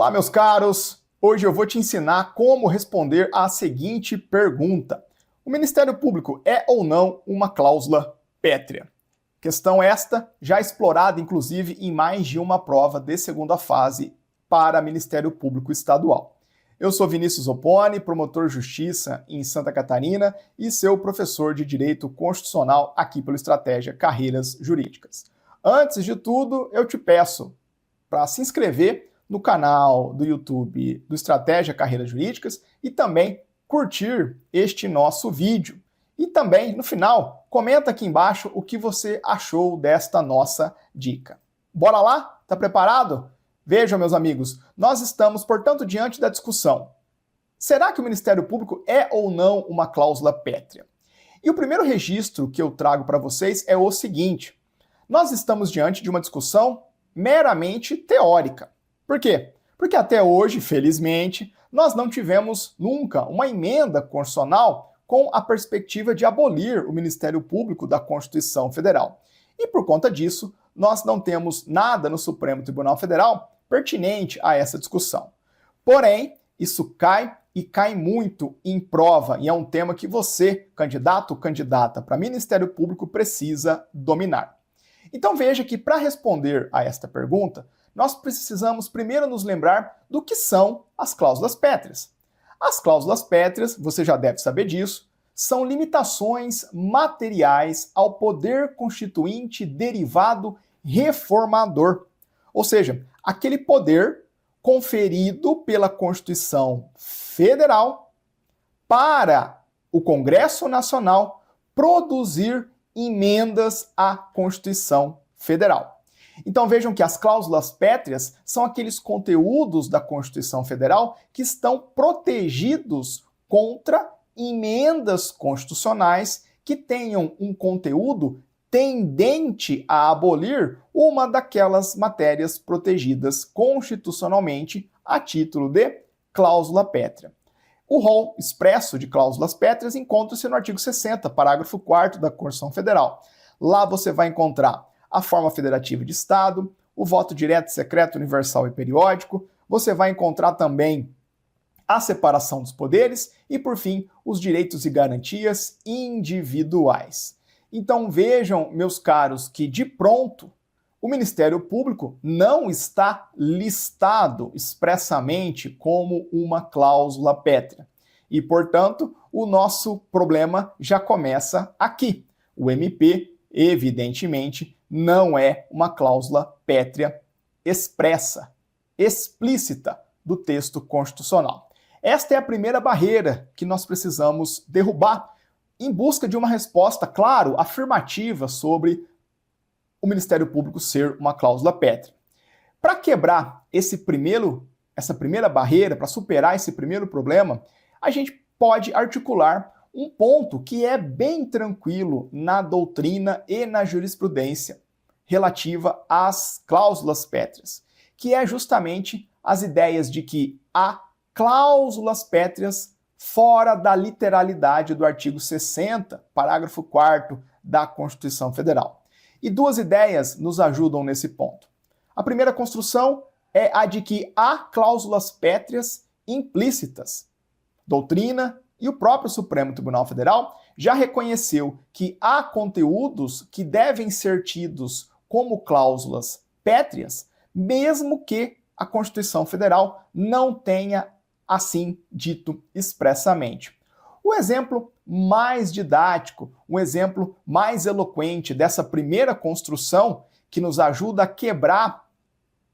Olá, meus caros! Hoje eu vou te ensinar como responder à seguinte pergunta. O Ministério Público é ou não uma cláusula pétrea? Questão esta já explorada, inclusive, em mais de uma prova de segunda fase para Ministério Público Estadual. Eu sou Vinícius Opponi, promotor de justiça em Santa Catarina e seu professor de Direito Constitucional aqui pelo Estratégia Carreiras Jurídicas. Antes de tudo, eu te peço para se inscrever no canal do YouTube do Estratégia Carreiras Jurídicas e também curtir este nosso vídeo. E também, no final, comenta aqui embaixo o que você achou desta nossa dica. Bora lá? Tá preparado? Vejam, meus amigos, nós estamos, portanto, diante da discussão. Será que o Ministério Público é ou não uma cláusula pétrea? E o primeiro registro que eu trago para vocês é o seguinte. Nós estamos diante de uma discussão meramente teórica. Por quê? Porque até hoje, felizmente, nós não tivemos nunca uma emenda constitucional com a perspectiva de abolir o Ministério Público da Constituição Federal. E por conta disso, nós não temos nada no Supremo Tribunal Federal pertinente a essa discussão. Porém, isso cai e cai muito em prova, e é um tema que você, candidato ou candidata para Ministério Público, precisa dominar. Então veja que para responder a esta pergunta, nós precisamos primeiro nos lembrar do que são as cláusulas pétreas. As cláusulas pétreas, você já deve saber disso, são limitações materiais ao poder constituinte derivado reformador. Ou seja, aquele poder conferido pela Constituição Federal para o Congresso Nacional produzir emendas à Constituição Federal. Então vejam que as cláusulas pétreas são aqueles conteúdos da Constituição Federal que estão protegidos contra emendas constitucionais que tenham um conteúdo tendente a abolir uma daquelas matérias protegidas constitucionalmente a título de cláusula pétrea. O rol expresso de cláusulas pétreas encontra-se no artigo 60, parágrafo 4º da Constituição Federal. Lá você vai encontrar a forma federativa de Estado, o voto direto, secreto, universal e periódico. Você vai encontrar também a separação dos poderes e, por fim, os direitos e garantias individuais. Então vejam, meus caros, que de pronto o Ministério Público não está listado expressamente como uma cláusula pétrea. E, portanto, o nosso problema já começa aqui. O MP, evidentemente, não é uma cláusula pétrea expressa, explícita do texto constitucional. Esta é a primeira barreira que nós precisamos derrubar em busca de uma resposta, claro, afirmativa sobre o Ministério Público ser uma cláusula pétrea. Para quebrar essa primeira barreira, para superar esse primeiro problema, a gente pode articular um ponto que é bem tranquilo na doutrina e na jurisprudência relativa às cláusulas pétreas, que é justamente as ideias de que há cláusulas pétreas fora da literalidade do artigo 60, parágrafo 4º da Constituição Federal. E duas ideias nos ajudam nesse ponto. A primeira construção é a de que há cláusulas pétreas implícitas. Doutrina e o próprio Supremo Tribunal Federal já reconheceu que há conteúdos que devem ser tidos como cláusulas pétreas, mesmo que a Constituição Federal não tenha assim dito expressamente. O exemplo mais didático, um exemplo mais eloquente dessa primeira construção que nos ajuda a quebrar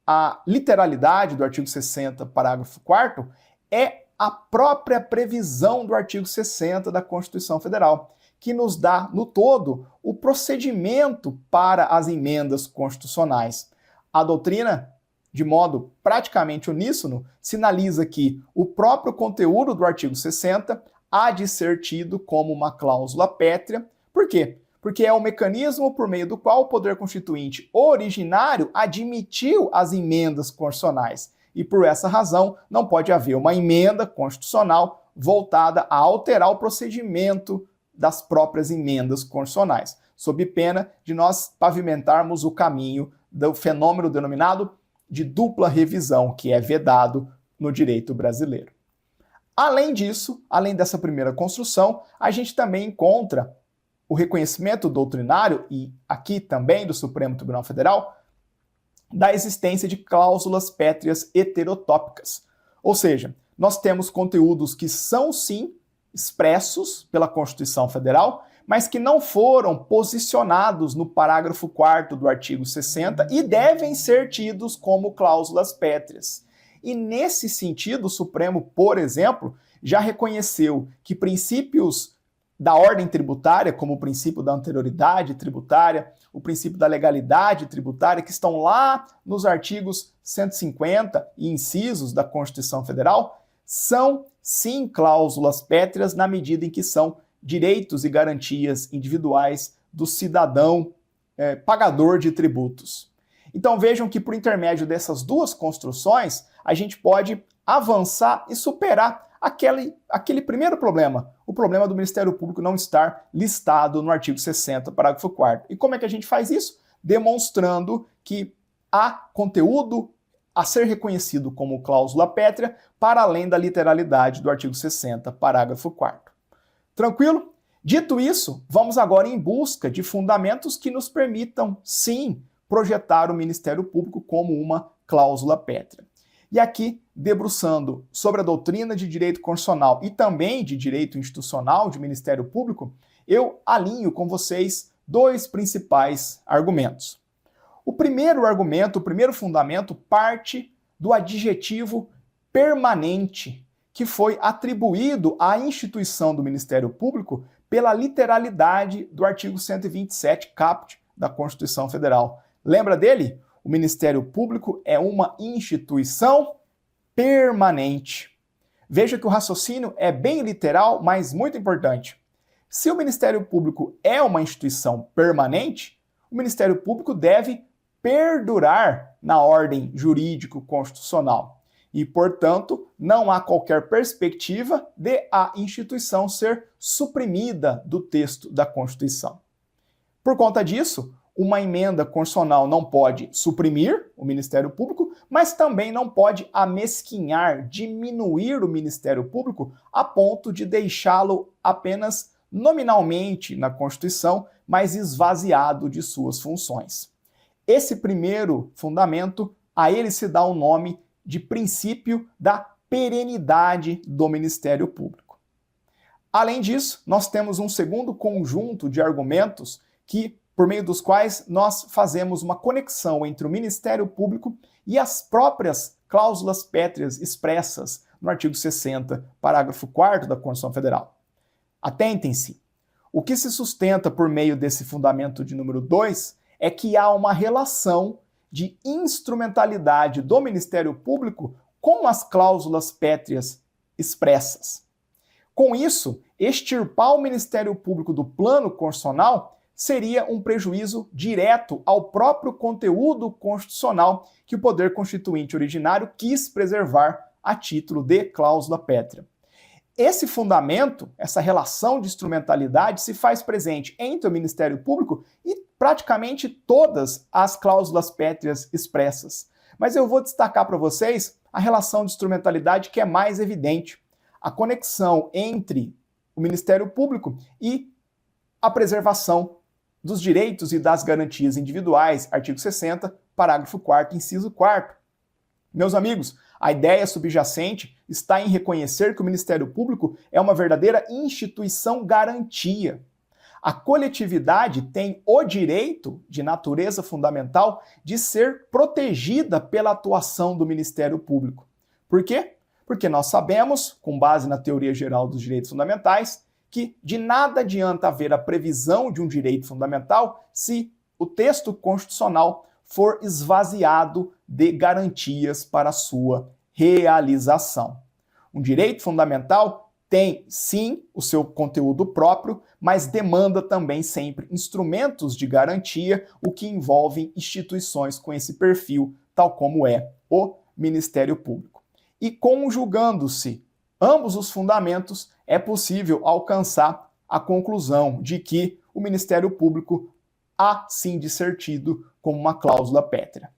a literalidade do artigo 60, parágrafo 4º, é a própria previsão do artigo 60 da Constituição Federal, que nos dá, no todo, o procedimento para as emendas constitucionais. A doutrina, de modo praticamente uníssono, sinaliza que o próprio conteúdo do artigo 60 há de ser tido como uma cláusula pétrea. Por quê? Porque é o mecanismo por meio do qual o poder constituinte originário admitiu as emendas constitucionais. E por essa razão não pode haver uma emenda constitucional voltada a alterar o procedimento das próprias emendas constitucionais, sob pena de nós pavimentarmos o caminho do fenômeno denominado de dupla revisão, que é vedado no direito brasileiro. Além disso, além dessa primeira construção, a gente também encontra o reconhecimento doutrinário, e aqui também do Supremo Tribunal Federal, da existência de cláusulas pétreas heterotópicas. Ou seja, nós temos conteúdos que são sim expressos pela Constituição Federal, mas que não foram posicionados no parágrafo 4º do artigo 60 e devem ser tidos como cláusulas pétreas. E nesse sentido, o Supremo, por exemplo, já reconheceu que princípios da ordem tributária, como o princípio da anterioridade tributária, o princípio da legalidade tributária, que estão lá nos artigos 150 e incisos da Constituição Federal, são sim cláusulas pétreas na medida em que são direitos e garantias individuais do cidadão pagador de tributos. Então vejam que por intermédio dessas duas construções, a gente pode avançar e superar aquele primeiro problema, o problema do Ministério Público não estar listado no artigo 60, parágrafo 4º. E como é que a gente faz isso? Demonstrando que há conteúdo a ser reconhecido como cláusula pétrea para além da literalidade do artigo 60, parágrafo 4º. Tranquilo? Dito isso, vamos agora em busca de fundamentos que nos permitam, sim, projetar o Ministério Público como uma cláusula pétrea. E aqui, debruçando sobre a doutrina de direito constitucional e também de direito institucional de Ministério Público, eu alinho com vocês dois principais argumentos. O primeiro argumento, o primeiro fundamento, parte do adjetivo permanente, que foi atribuído à instituição do Ministério Público pela literalidade do artigo 127, caput da Constituição Federal. Lembra dele? O Ministério Público é uma instituição permanente. Veja que o raciocínio é bem literal, mas muito importante. Se o Ministério Público é uma instituição permanente, o Ministério Público deve perdurar na ordem jurídico-constitucional. E, portanto, não há qualquer perspectiva de a instituição ser suprimida do texto da Constituição. Por conta disso, uma emenda constitucional não pode suprimir o Ministério Público, mas também não pode amesquinhar, diminuir o Ministério Público a ponto de deixá-lo apenas nominalmente na Constituição, mas esvaziado de suas funções. Esse primeiro fundamento, a ele se dá o nome de princípio da perenidade do Ministério Público. Além disso, nós temos um segundo conjunto de argumentos por meio dos quais nós fazemos uma conexão entre o Ministério Público e as próprias cláusulas pétreas expressas no artigo 60, parágrafo 4º da Constituição Federal. Atentem-se, o que se sustenta por meio desse fundamento de número 2 é que há uma relação de instrumentalidade do Ministério Público com as cláusulas pétreas expressas. Com isso, extirpar o Ministério Público do plano constitucional seria um prejuízo direto ao próprio conteúdo constitucional que o Poder Constituinte originário quis preservar a título de cláusula pétrea. Esse fundamento, essa relação de instrumentalidade, se faz presente entre o Ministério Público e praticamente todas as cláusulas pétreas expressas. Mas eu vou destacar para vocês a relação de instrumentalidade que é mais evidente, a conexão entre o Ministério Público e a preservação dos direitos e das garantias individuais, artigo 60, parágrafo 4º, inciso 4º. Meus amigos, a ideia subjacente está em reconhecer que o Ministério Público é uma verdadeira instituição garantia. A coletividade tem o direito, de natureza fundamental, de ser protegida pela atuação do Ministério Público. Por quê? Porque nós sabemos, com base na teoria geral dos direitos fundamentais, que de nada adianta haver a previsão de um direito fundamental se o texto constitucional for esvaziado de garantias para sua realização. Um direito fundamental tem, sim, o seu conteúdo próprio, mas demanda também sempre instrumentos de garantia, o que envolve instituições com esse perfil, tal como é o Ministério Público. E conjugando-se ambos os fundamentos, é possível alcançar a conclusão de que o Ministério Público há sim de ser tido como uma cláusula pétrea.